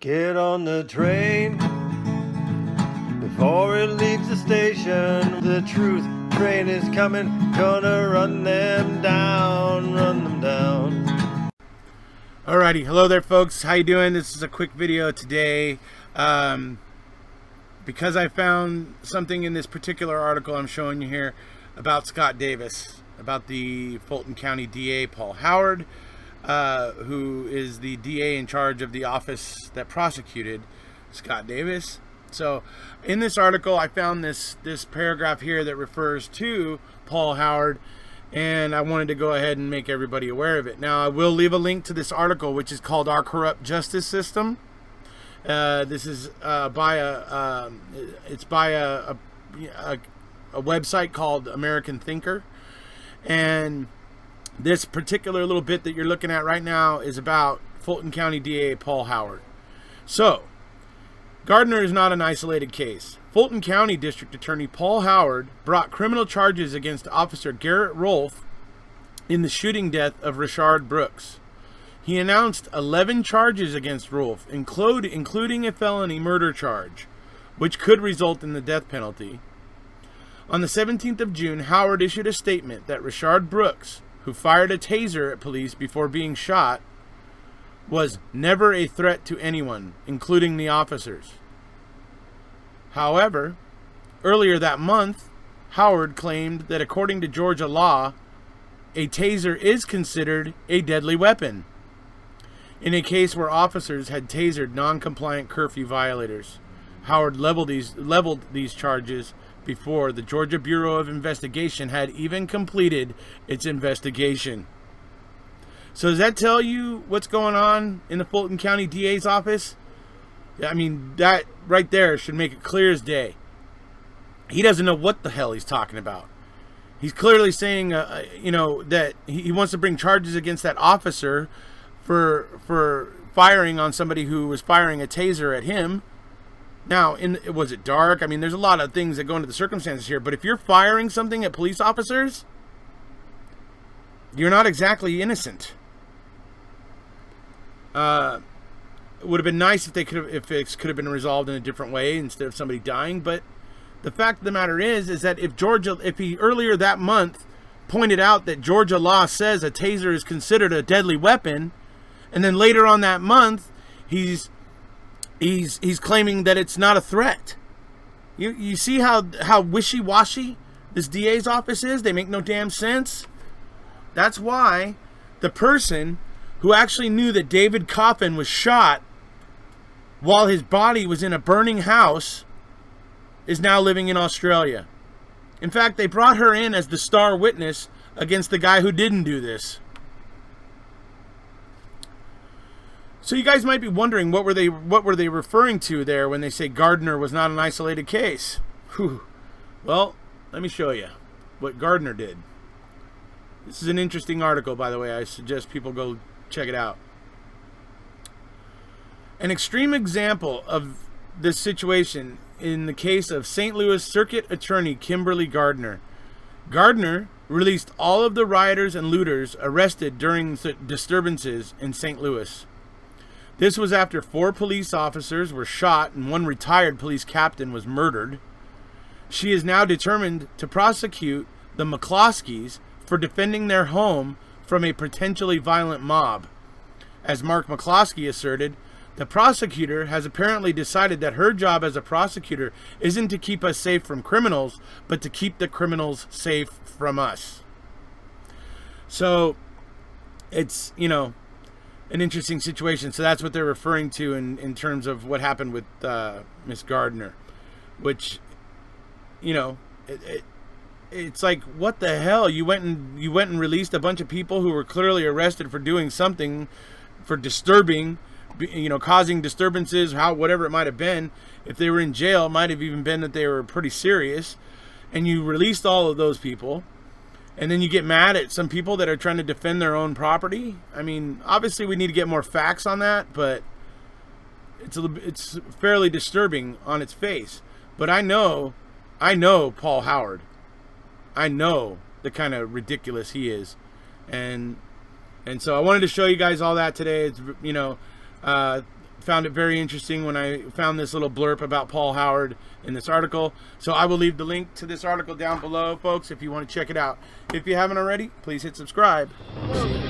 Get on the train before it leaves the station. The truth train is coming, gonna run them down, run them down. Alrighty, hello there folks, how you doing? This is a quick video today. Because I found something in this particular article I'm showing you here about Scott Davis, about the Fulton County DA Paul Howard, who is the DA in charge of the office that prosecuted Scott Davis. So in this article I found this paragraph here that refers to Paul Howard, and I wanted to go ahead and make everybody aware of it. Now I will leave a link to this article, which is called Our Corrupt Justice System. This is by a website called American Thinker, and this particular little bit that you're looking at right now is about Fulton County DA Paul Howard. So, Gardner is not an isolated case. Fulton County District Attorney Paul Howard brought criminal charges against Officer Garrett Rolfe in the shooting death of Rayshard Brooks. He announced 11 charges against Rolfe, including a felony murder charge, which could result in the death penalty. On the 17th of June, Howard issued a statement that Rayshard Brooks, who fired a taser at police before being shot, was never a threat to anyone, including the officers. However, earlier that month, Howard claimed that according to Georgia law, a taser is considered a deadly weapon in a case where officers had tasered non-compliant curfew violators. Howard leveled these charges before the Georgia Bureau of Investigation had even completed its investigation. So does that tell you what's going on in the Fulton County DA's office? I mean, that right there should make it clear as day. He doesn't know what the hell he's talking about. He's clearly saying, that he wants to bring charges against that officer for firing on somebody who was firing a taser at him. Now, was it dark? I mean, there's a lot of things that go into the circumstances here, but if you're firing something at police officers, you're not exactly innocent. It would have been nice if it could have been resolved in a different way instead of somebody dying, but the fact of the matter is that if he earlier that month pointed out that Georgia law says a taser is considered a deadly weapon, and then later on that month he's claiming that it's not a threat. You see how wishy-washy this DA's office is? They make no damn sense. That's why the person who actually knew that David Coffin was shot while his body was in a burning house is now living in Australia. In fact, they brought her in as the star witness against the guy who didn't do this. So you guys might be wondering, what were they referring to there when they say Gardner was not an isolated case? Whew. Well, let me show you what Gardner did. This is an interesting article, by the way. I suggest people go check it out. An extreme example of this situation in the case of St. Louis Circuit Attorney Kimberly Gardner. Gardner released all of the rioters and looters arrested during the disturbances in St. Louis. This was after 4 police officers were shot and 1 retired police captain was murdered. She is now determined to prosecute the McCloskeys for defending their home from a potentially violent mob. As Mark McCloskey asserted, the prosecutor has apparently decided that her job as a prosecutor isn't to keep us safe from criminals, but to keep the criminals safe from us. So it's, an interesting situation. So that's what they're referring to in terms of what happened with Miss Gardner, which, it's like, what the hell? You went and released a bunch of people who were clearly arrested for doing something, for disturbing, causing disturbances, whatever it might have been. If they were in jail, it might have even been that they were pretty serious, and you released all of those people. And then you get mad at some people that are trying to defend their own property. I mean, obviously we need to get more facts on that, but it's fairly disturbing on its face. But I know Paul Howard. I know the kind of ridiculous he is. And so I wanted to show you guys all that today. It's, found it very interesting when I found this little blurb about Paul Howard in this article. So I will leave the link to this article down below, folks, if you want to check it out. If you haven't already, please hit subscribe. See you.